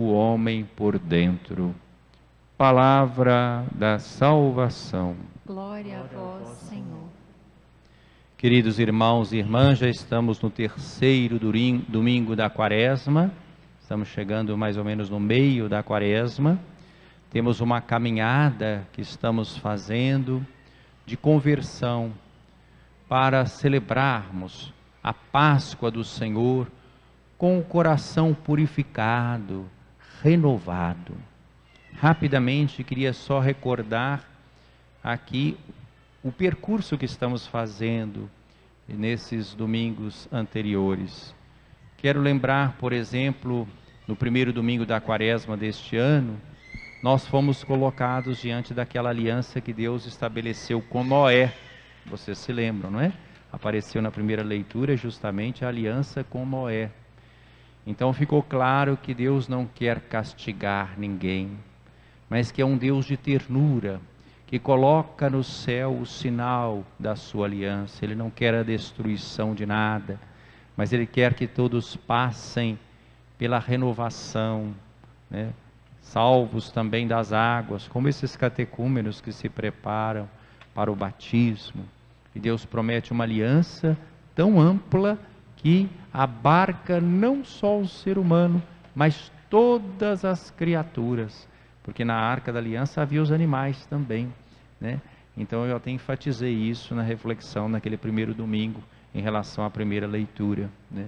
o homem por dentro. Palavra da salvação. Glória a vós, Senhor. Queridos irmãos e irmãs, já estamos no terceiro domingo da Quaresma. Estamos chegando mais ou menos no meio da Quaresma. Temos uma caminhada que estamos fazendo de conversão para celebrarmos a Páscoa do Senhor com o coração purificado, renovado. Rapidamente, queria só recordar aqui o percurso que estamos fazendo nesses domingos anteriores. Quero lembrar, por exemplo, no primeiro domingo da Quaresma deste ano, nós fomos colocados diante daquela aliança que Deus estabeleceu com Noé. Vocês se lembram, não é? Apareceu na primeira leitura justamente a aliança com Noé. Então ficou claro que Deus não quer castigar ninguém, mas que é um Deus de ternura, que coloca no céu o sinal da sua aliança. Ele não quer a destruição de nada, mas Ele quer que todos passem pela renovação, né? Salvos também das águas, como esses catecúmenos que se preparam para o batismo. E Deus promete uma aliança tão ampla que abarca não só o ser humano, mas todas as criaturas, porque na Arca da Aliança havia os animais também, né? Então eu até enfatizei isso na reflexão naquele primeiro domingo, em relação à primeira leitura, né?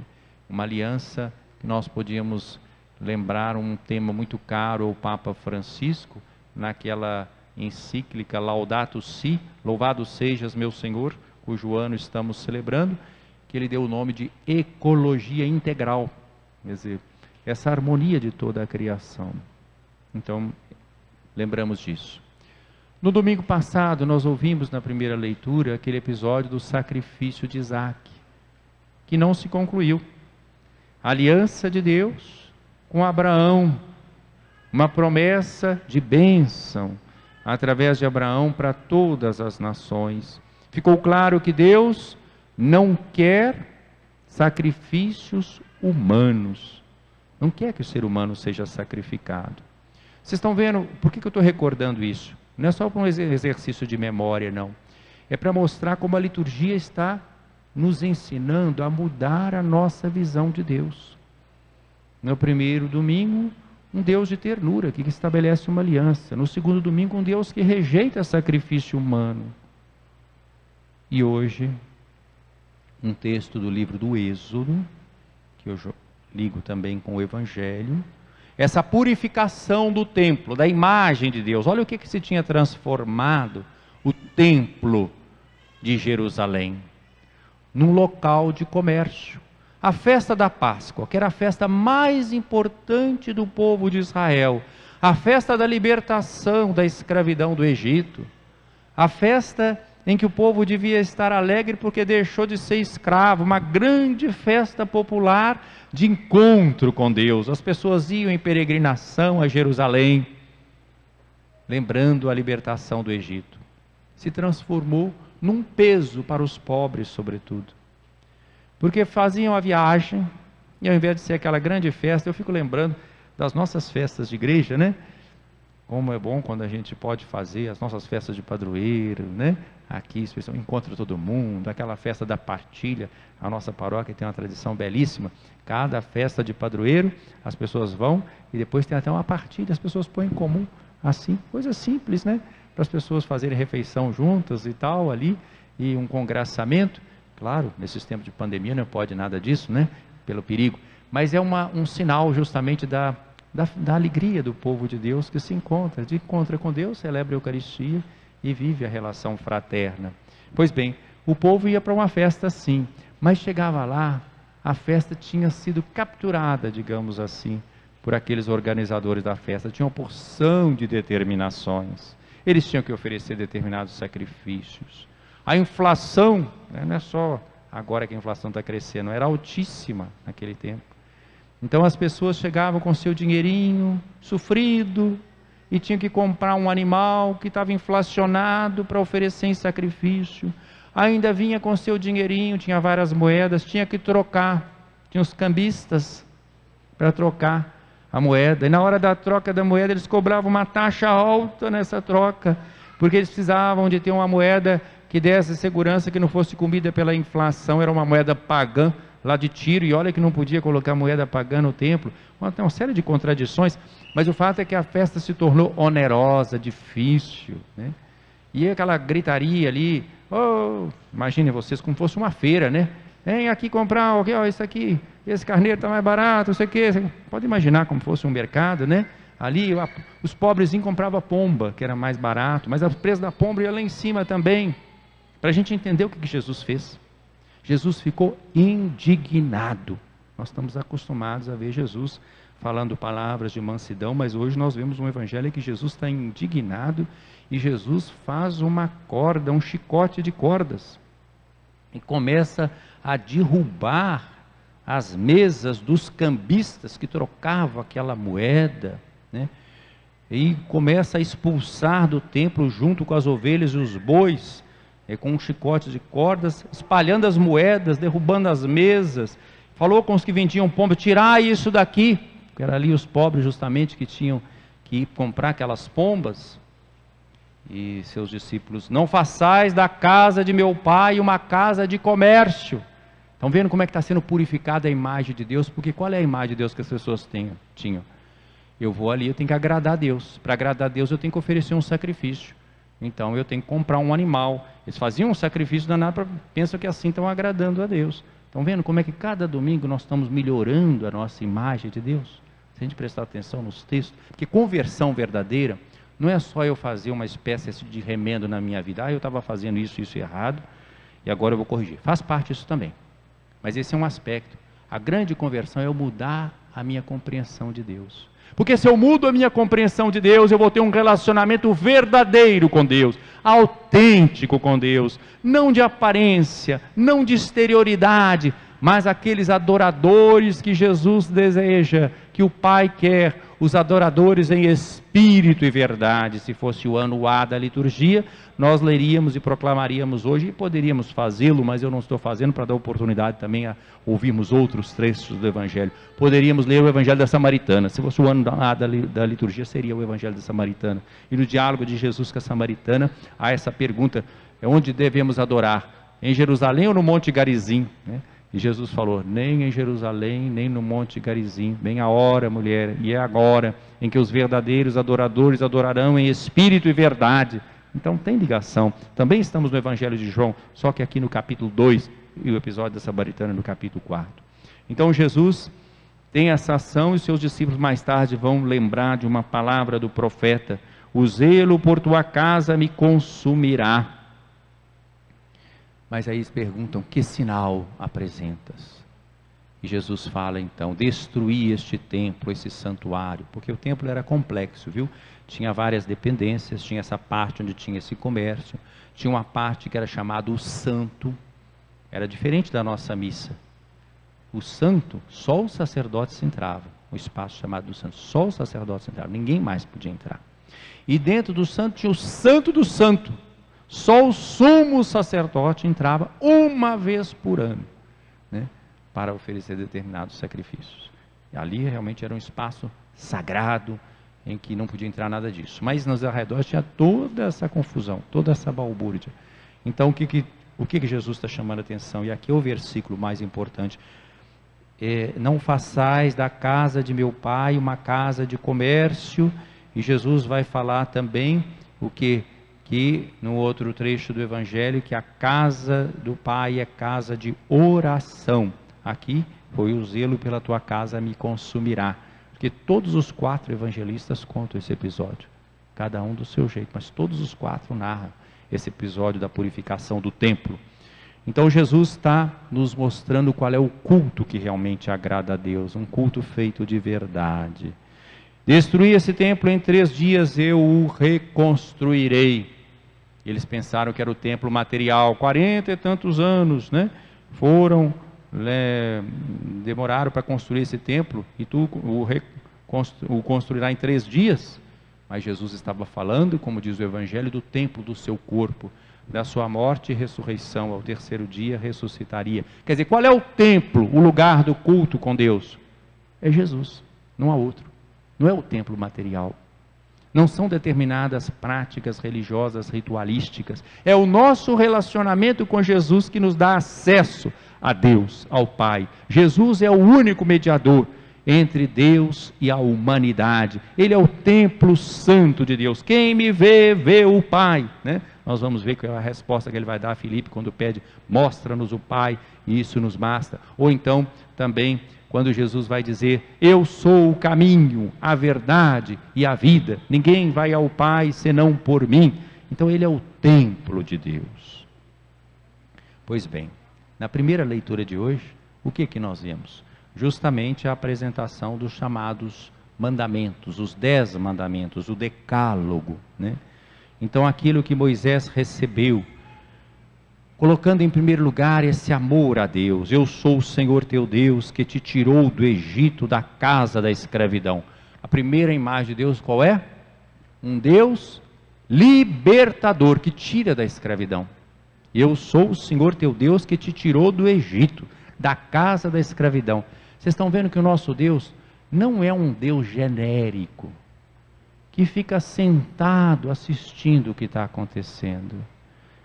Uma aliança que nós podíamos lembrar, um tema muito caro ao Papa Francisco, naquela encíclica Laudato Si, Louvado sejas meu Senhor, cujo ano estamos celebrando, que ele deu o nome de ecologia integral, quer dizer, essa harmonia de toda a criação. Então, lembramos disso. No domingo passado, nós ouvimos na primeira leitura aquele episódio do sacrifício de Isaac, que não se concluiu. A aliança de Deus com Abraão, uma promessa de bênção através de Abraão para todas as nações. Ficou claro que Deus não quer sacrifícios humanos, não quer que o ser humano seja sacrificado. Vocês estão vendo, por que eu estou recordando isso? Não é só para um exercício de memória, não. É para mostrar como a liturgia está nos ensinando a mudar a nossa visão de Deus. No primeiro domingo, um Deus de ternura, que estabelece uma aliança. No segundo domingo, um Deus que rejeita sacrifício humano. E hoje, um texto do livro do Êxodo, que eu ligo também com o Evangelho, essa purificação do templo, da imagem de Deus. Olha o que se tinha transformado o templo de Jerusalém, num local de comércio. A festa da Páscoa, que era a festa mais importante do povo de Israel, a festa da libertação da escravidão do Egito, a festa em que o povo devia estar alegre porque deixou de ser escravo, uma grande festa popular de encontro com Deus. As pessoas iam em peregrinação a Jerusalém, lembrando a libertação do Egito. Se transformou num peso para os pobres, sobretudo. Porque faziam a viagem, e ao invés de ser aquela grande festa, eu fico lembrando das nossas festas de igreja, né? Como é bom quando a gente pode fazer as nossas festas de padroeiro, né? Aqui, encontra todo mundo, aquela festa da partilha. A nossa paróquia tem uma tradição belíssima. Cada festa de padroeiro, as pessoas vão e depois tem até uma partilha, as pessoas põem em comum, assim, coisa simples, né? Para as pessoas fazerem refeição juntas e tal, ali, e um congraçamento. Claro, nesses tempos de pandemia não pode nada disso, né? Pelo perigo. Mas é um sinal justamente da alegria do povo de Deus que se encontra com Deus, celebra a Eucaristia e vive a relação fraterna. Pois bem, o povo ia para uma festa assim, mas chegava lá, a festa tinha sido capturada, digamos assim, por aqueles organizadores da festa. Tinha uma porção de determinações. Eles tinham que oferecer determinados sacrifícios. A inflação, né, não é só agora que a inflação está crescendo, era altíssima naquele tempo. Então as pessoas chegavam com seu dinheirinho sofrido e tinham que comprar um animal que estava inflacionado para oferecer em sacrifício. Ainda vinha com seu dinheirinho, tinha várias moedas, tinha que trocar, tinha os cambistas para trocar. a moeda. E na hora da troca da moeda, eles cobravam uma taxa alta nessa troca, porque eles precisavam de ter uma moeda que desse segurança, que não fosse comida pela inflação. Era uma moeda pagã, lá de Tiro, e olha que não podia colocar moeda pagã no templo. Tem uma série de contradições, mas o fato é que a festa se tornou onerosa, difícil, né? E aquela gritaria ali, imaginem vocês como fosse uma feira, né? Vem aqui comprar, isso aqui, esse carneiro está mais barato, não sei o quê. Pode imaginar como fosse um mercado, né? Ali os pobrezinhos compravam pomba, que era mais barato, mas o preço da pomba ia lá em cima também. Para a gente entender o que Jesus fez. Jesus ficou indignado. Nós estamos acostumados a ver Jesus falando palavras de mansidão, mas hoje nós vemos um evangelho em que Jesus está indignado e Jesus faz uma corda, um chicote de cordas e começa a derrubar as mesas dos cambistas que trocavam aquela moeda, né? E começa a expulsar do templo junto com as ovelhas e os bois, com um chicote de cordas, espalhando as moedas, derrubando as mesas. Falou com os que vendiam pomba: tirai isso daqui, porque eram ali os pobres justamente que tinham que ir comprar aquelas pombas. E seus discípulos: não façais da casa de meu pai uma casa de comércio. Estão vendo como é que está sendo purificada a imagem de Deus? Porque qual é a imagem de Deus que as pessoas tinham? Eu vou ali, eu tenho que agradar a Deus. Para agradar a Deus eu tenho que oferecer um sacrifício. Então eu tenho que comprar um animal. Eles faziam um sacrifício danado, pensam que assim estão agradando a Deus. Estão vendo como é que cada domingo nós estamos melhorando a nossa imagem de Deus? Se a gente prestar atenção nos textos, porque conversão verdadeira não é só eu fazer uma espécie de remendo na minha vida. Eu estava fazendo isso errado, e agora eu vou corrigir. Faz parte disso também. Mas esse é um aspecto. A grande conversão é eu mudar a minha compreensão de Deus. Porque se eu mudo a minha compreensão de Deus, eu vou ter um relacionamento verdadeiro com Deus, autêntico com Deus, não de aparência, não de exterioridade, mas aqueles adoradores que Jesus deseja, que o Pai quer, os adoradores em espírito e verdade. Se fosse o ano A da liturgia, nós leríamos e proclamaríamos hoje, e poderíamos fazê-lo, mas eu não estou fazendo para dar oportunidade também a ouvirmos outros trechos do Evangelho. Poderíamos ler o Evangelho da Samaritana. Se fosse o ano A da liturgia, seria o Evangelho da Samaritana. E no diálogo de Jesus com a Samaritana, há essa pergunta: onde devemos adorar? Em Jerusalém ou no Monte Garizim, né? E Jesus falou: nem em Jerusalém, nem no Monte Garizim. Vem a hora, mulher, e é agora, em que os verdadeiros adoradores adorarão em espírito e verdade. Então tem ligação. Também estamos no Evangelho de João, só que aqui no capítulo 2, e o episódio da Samaritana no capítulo 4. Então Jesus tem essa ação, e seus discípulos mais tarde vão lembrar de uma palavra do profeta: o zelo por tua casa me consumirá. Mas aí eles perguntam: que sinal apresentas? E Jesus fala então: destruí este templo, esse santuário, porque o templo era complexo, viu? Tinha várias dependências, tinha essa parte onde tinha esse comércio, tinha uma parte que era chamada o santo, era diferente da nossa missa. O santo, só os sacerdotes entravam, o espaço chamado do santo, só os sacerdotes entravam, ninguém mais podia entrar. E dentro do santo tinha o santo do santo, só o sumo sacerdote entrava uma vez por ano, né, para oferecer determinados sacrifícios. E ali realmente era um espaço sagrado, em que não podia entrar nada disso. Mas nos arredores tinha toda essa confusão, toda essa balbúrdia. Então o que Jesus está chamando a atenção? E aqui é o versículo mais importante: não façais da casa de meu pai uma casa de comércio. E Jesus vai falar também que no outro trecho do Evangelho, que a casa do Pai é casa de oração. Aqui foi: o zelo pela tua casa me consumirá. Porque todos os 4 evangelistas contam esse episódio, cada um do seu jeito, mas todos os 4 narram esse episódio da purificação do templo. Então Jesus está nos mostrando qual é o culto que realmente agrada a Deus, um culto feito de verdade. Destruí esse templo, em 3 dias eu o reconstruirei. Eles pensaram que era o templo material, 40 e tantos anos, né? Demoraram para construir esse templo, e tu o construirá em 3 dias. Mas Jesus estava falando, como diz o Evangelho, do templo do seu corpo, da sua morte e ressurreição. Ao 3º dia ressuscitaria. Quer dizer, qual é o templo, o lugar do culto com Deus? É Jesus, não há outro. não é o templo material. Não são determinadas práticas religiosas, ritualísticas. É o nosso relacionamento com Jesus que nos dá acesso a Deus, ao Pai. Jesus é o único mediador entre Deus e a humanidade. Ele é o templo santo de Deus. Quem me vê, vê o Pai, né? Nós vamos ver qual é a resposta que ele vai dar a Filipe quando pede: mostra-nos o Pai, e isso nos basta. Ou então, também, quando Jesus vai dizer: eu sou o caminho, a verdade e a vida, ninguém vai ao Pai senão por mim. Então ele é o templo de Deus. Pois bem, na primeira leitura de hoje, o que nós vemos? Justamente a apresentação dos chamados mandamentos, os 10 mandamentos, o decálogo, né? Então aquilo que Moisés recebeu, colocando em primeiro lugar esse amor a Deus. Eu sou o Senhor teu Deus, que te tirou do Egito, da casa da escravidão. A primeira imagem de Deus qual é? Um Deus libertador, que tira da escravidão. Eu sou o Senhor teu Deus, que te tirou do Egito, da casa da escravidão. Vocês estão vendo que o nosso Deus não é um Deus genérico, que fica sentado assistindo o que está acontecendo.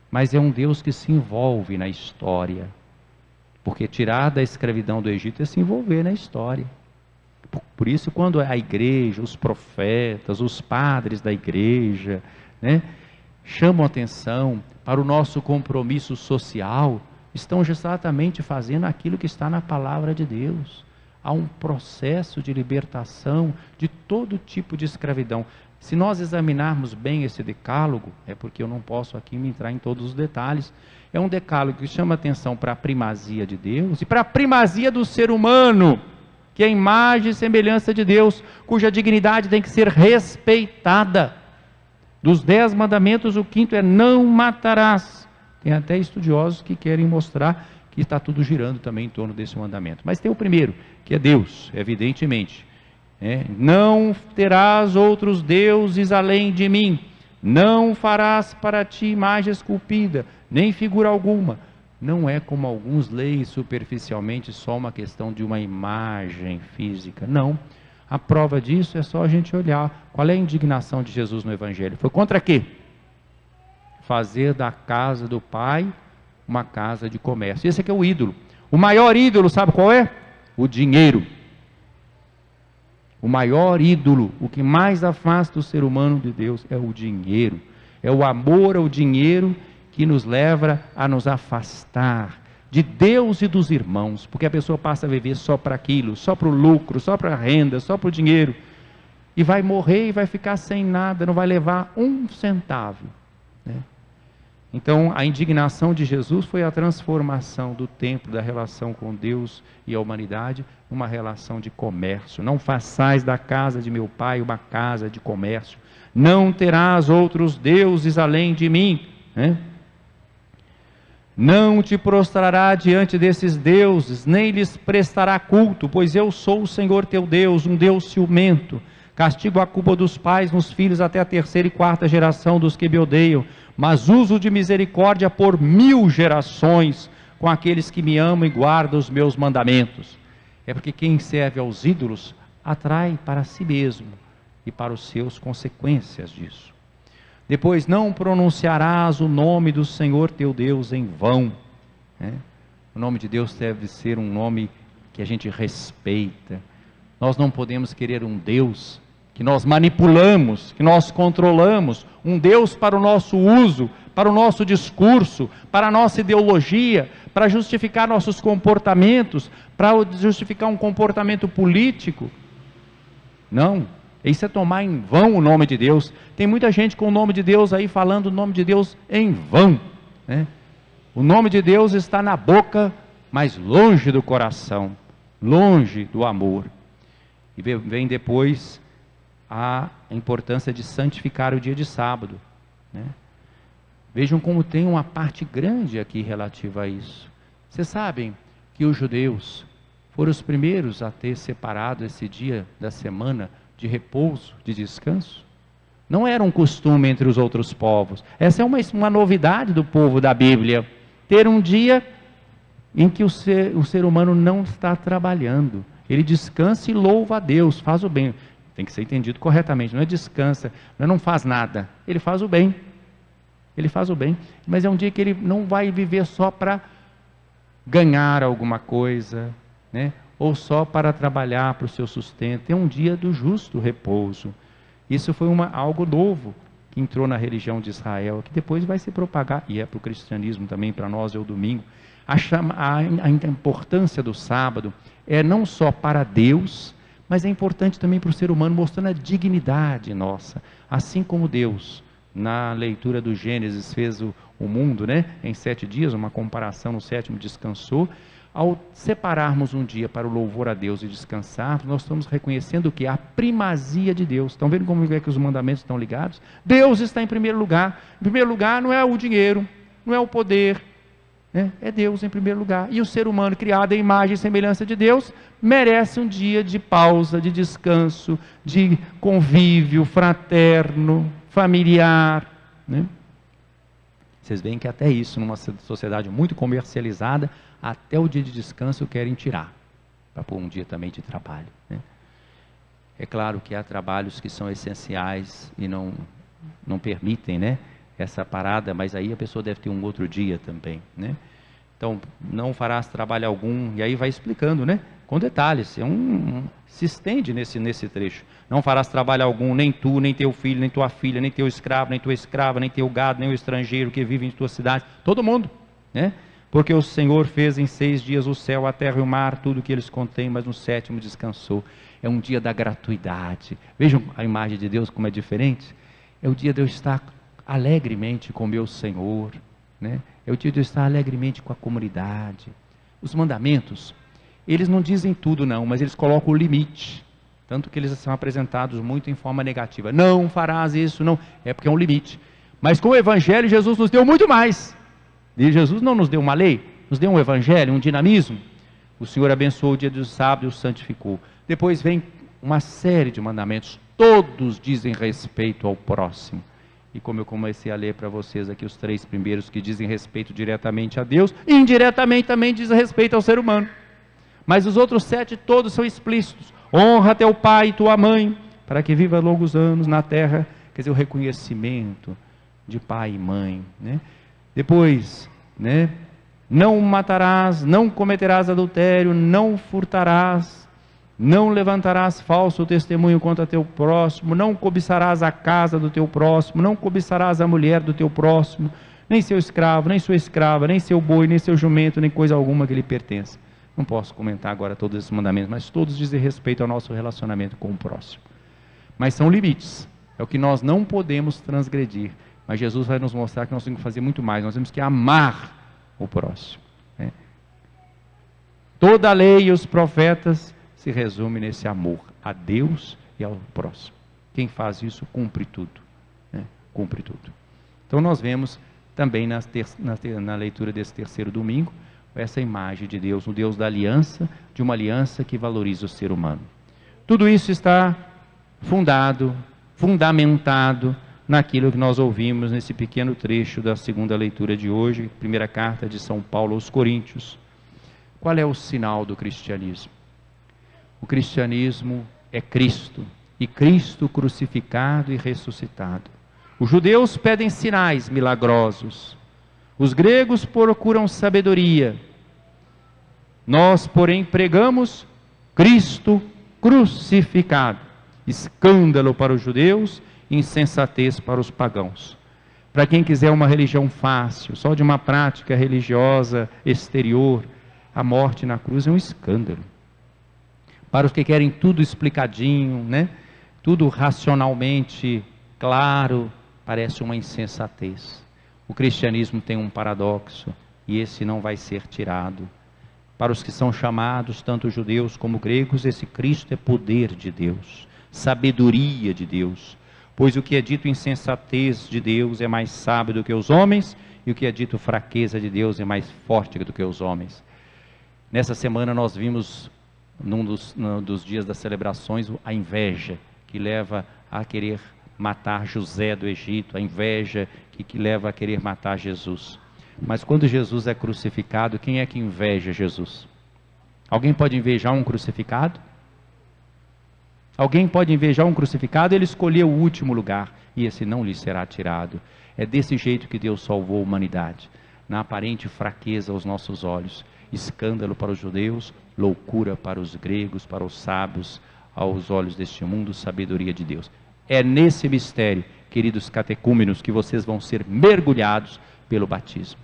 Mas é um Deus que se envolve na história, porque tirar da escravidão do Egito é se envolver na história. Por isso, quando a igreja, os profetas, os padres da igreja, né, chamam atenção para o nosso compromisso social, estão exatamente fazendo aquilo que está na palavra de Deus. Há um processo de libertação de todo tipo de escravidão. Se nós examinarmos bem esse decálogo, é porque eu não posso aqui me entrar em todos os detalhes, é um decálogo que chama atenção para a primazia de Deus e para a primazia do ser humano, que é a imagem e semelhança de Deus, cuja dignidade tem que ser respeitada. Dos 10 mandamentos, o 5º é: não matarás. Tem até estudiosos que querem mostrar que está tudo girando também em torno desse mandamento. Mas tem o primeiro, que é Deus, evidentemente. Não terás outros deuses além de mim, não farás para ti imagem esculpida, nem figura alguma. Não é como alguns leem superficialmente só uma questão de uma imagem física, não. A prova disso é só a gente olhar qual é a indignação de Jesus no Evangelho. Foi contra quê? Fazer da casa do Pai uma casa de comércio. Esse aqui é o ídolo. O maior ídolo, sabe qual é? O dinheiro. O maior ídolo, o que mais afasta o ser humano de Deus é o dinheiro. É o amor ao dinheiro que nos leva a nos afastar de Deus e dos irmãos, porque a pessoa passa a viver só para aquilo, só para o lucro, só para a renda, só para o dinheiro, e vai morrer e vai ficar sem nada, não vai levar um centavo, né? Então a indignação de Jesus foi a transformação do templo, da relação com Deus e a humanidade, numa relação de comércio. Não façais da casa de meu Pai uma casa de comércio, não terás outros deuses além de mim, né? Não te prostrará diante desses deuses, nem lhes prestará culto, pois eu sou o Senhor teu Deus, um Deus ciumento. Castigo a culpa dos pais nos filhos até a 3ª e 4ª geração dos que me odeiam, mas uso de misericórdia por 1000 gerações com aqueles que me amam e guardam os meus mandamentos. É porque quem serve aos ídolos atrai para si mesmo e para os seus consequências disso. Depois, não pronunciarás o nome do Senhor teu Deus em vão, né? O nome de Deus deve ser um nome que a gente respeita. Nós não podemos querer um Deus que nós manipulamos, que nós controlamos, um Deus para o nosso uso, para o nosso discurso, para a nossa ideologia, para justificar nossos comportamentos, para justificar um comportamento político. Não, isso é tomar em vão o nome de Deus. Tem muita gente com o nome de Deus aí falando o nome de Deus em vão, né? O nome de Deus está na boca, mas longe do coração, longe do amor. E vem depois a importância de santificar o dia de sábado, né? Vejam como tem uma parte grande aqui relativa a isso. Vocês sabem que os judeus foram os primeiros a ter separado esse dia da semana de repouso, de descanso? Não era um costume entre os outros povos. Essa é uma novidade do povo da Bíblia, ter um dia em que o ser humano não está trabalhando, ele descansa e louva a Deus, faz o bem. tem que ser entendido corretamente, não é descansa, não faz nada, ele faz o bem. Ele faz o bem, mas é um dia que ele não vai viver só para ganhar alguma coisa, né? Ou só para trabalhar para o seu sustento. É um dia do justo repouso. Isso foi algo novo que entrou na religião de Israel, que depois vai se propagar, e é para o cristianismo também, para nós é o domingo. A importância do sábado é não só para Deus, mas é importante também para o ser humano, mostrando a dignidade nossa, assim como Deus, na leitura do Gênesis, fez o mundo, né, em 7 dias, uma comparação, no 7º descansou. Ao separarmos um dia para o louvor a Deus e descansar, nós estamos reconhecendo o que? A primazia de Deus. Estão vendo como é que os mandamentos estão ligados? Deus está em primeiro lugar. Em primeiro lugar não é o dinheiro, não é o poder, né? É Deus em primeiro lugar. E o ser humano, criado em imagem e semelhança de Deus, merece um dia de pausa, de descanso, de convívio fraterno, familiar, né? Vocês veem que até isso, numa sociedade muito comercializada, até o dia de descanso querem tirar, para pôr um dia também de trabalho, né? É claro que há trabalhos que são essenciais e não permitem, né, essa parada, mas aí a pessoa deve ter um outro dia também, né? Então, não farás trabalho algum, e aí vai explicando, né, com detalhes, se estende nesse trecho. Não farás trabalho algum, nem tu, nem teu filho, nem tua filha, nem teu escravo, nem tua escrava, nem teu gado, nem o estrangeiro que vive em tua cidade, todo mundo, né? Porque o Senhor fez em 6 dias o céu, a terra e o mar, tudo que eles contêm, mas no 7º descansou. É um dia da gratuidade. Vejam a imagem de Deus como é diferente. É o dia de eu estar alegremente com meu Senhor, né? É o dia de eu estar alegremente com a comunidade. Os mandamentos, eles não dizem tudo não, mas eles colocam o limite. Tanto que eles são apresentados muito em forma negativa. Não farás isso, não. É porque é um limite. Mas com o Evangelho, Jesus nos deu muito mais. E Jesus não nos deu uma lei, nos deu um Evangelho, um dinamismo. O Senhor abençoou o dia do sábado e o santificou. Depois vem uma série de mandamentos. Todos dizem respeito ao próximo. E como eu comecei a ler para vocês aqui, os 3 primeiros que dizem respeito diretamente a Deus, e indiretamente também dizem respeito ao ser humano. Mas os outros 7 todos são explícitos. Honra teu pai e tua mãe, para que viva longos anos na terra. Quer dizer, o reconhecimento de pai e mãe, né? Depois, né? Não matarás, não cometerás adultério, não furtarás, não levantarás falso testemunho contra teu próximo, não cobiçarás a casa do teu próximo, não cobiçarás a mulher do teu próximo, nem seu escravo, nem sua escrava, nem seu boi, nem seu jumento, nem coisa alguma que lhe pertença. Não posso comentar agora todos esses mandamentos, mas todos dizem respeito ao nosso relacionamento com o próximo. Mas são limites, é o que nós não podemos transgredir. Mas Jesus vai nos mostrar que nós temos que fazer muito mais, nós temos que amar o próximo, né? Toda a lei e os profetas se resume nesse amor a Deus e ao próximo. Quem faz isso cumpre tudo, né? Cumpre tudo. Então nós vemos também na leitura desse 3º domingo, essa imagem de Deus, o Deus da aliança, de uma aliança que valoriza o ser humano. Tudo isso está fundamentado naquilo que nós ouvimos nesse pequeno trecho da 2ª leitura de hoje, primeira carta de São Paulo aos Coríntios. Qual é o sinal do cristianismo? O cristianismo é Cristo, e Cristo crucificado e ressuscitado. Os judeus pedem sinais milagrosos, os gregos procuram sabedoria. Nós, porém, pregamos Cristo crucificado, escândalo para os judeus, insensatez para os pagãos. Para quem quiser uma religião fácil, só de uma prática religiosa exterior, a morte na cruz é um escândalo. Para os que querem tudo explicadinho, né? Tudo racionalmente claro, parece uma insensatez. O cristianismo tem um paradoxo, e esse não vai ser tirado. Para os que são chamados, tanto judeus como gregos, esse Cristo é poder de Deus, sabedoria de Deus. Pois o que é dito insensatez de Deus é mais sábio do que os homens, e o que é dito fraqueza de Deus é mais forte do que os homens. Nessa semana nós vimos, num dos dias das celebrações, a inveja que leva a querer matar José do Egito, a inveja que leva a querer matar Jesus. Mas quando Jesus é crucificado, quem é que inveja Jesus? Alguém pode invejar um crucificado? Alguém pode invejar um crucificado, ele escolheu o último lugar, e esse não lhe será tirado. É desse jeito que Deus salvou a humanidade, na aparente fraqueza aos nossos olhos, escândalo para os judeus, loucura para os gregos, para os sábios, aos olhos deste mundo, sabedoria de Deus. É nesse mistério, queridos catecúmenos, que vocês vão ser mergulhados pelo batismo,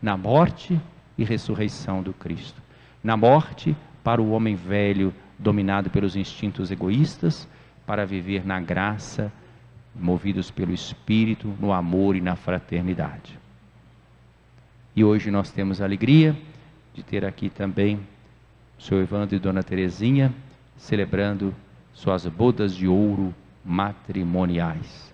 na morte e ressurreição do Cristo. Na morte, para o homem velho, dominado pelos instintos egoístas, para viver na graça, movidos pelo Espírito, no amor e na fraternidade. E hoje nós temos a alegria de ter aqui também o Sr. Evandro e Dona Terezinha, celebrando suas bodas de ouro matrimoniais.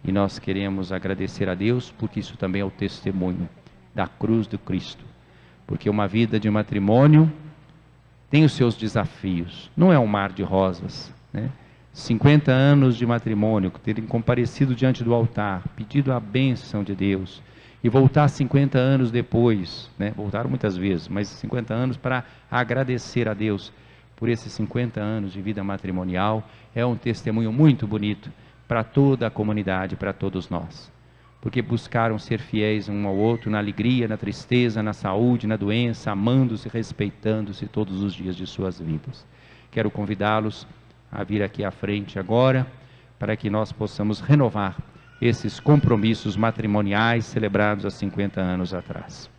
E nós queremos agradecer a Deus, porque isso também é o testemunho da cruz do Cristo. Porque uma vida de matrimônio tem os seus desafios, não é um mar de rosas, né? 50 anos de matrimônio, terem comparecido diante do altar, pedido a bênção de Deus, e voltar 50 anos depois, né? Voltaram muitas vezes, mas 50 anos para agradecer a Deus por esses 50 anos de vida matrimonial, é um testemunho muito bonito para toda a comunidade, para todos nós. Porque buscaram ser fiéis um ao outro na alegria, na tristeza, na saúde, na doença, amando-se, respeitando-se todos os dias de suas vidas. Quero convidá-los a vir aqui à frente agora, para que nós possamos renovar esses compromissos matrimoniais celebrados há 50 anos atrás.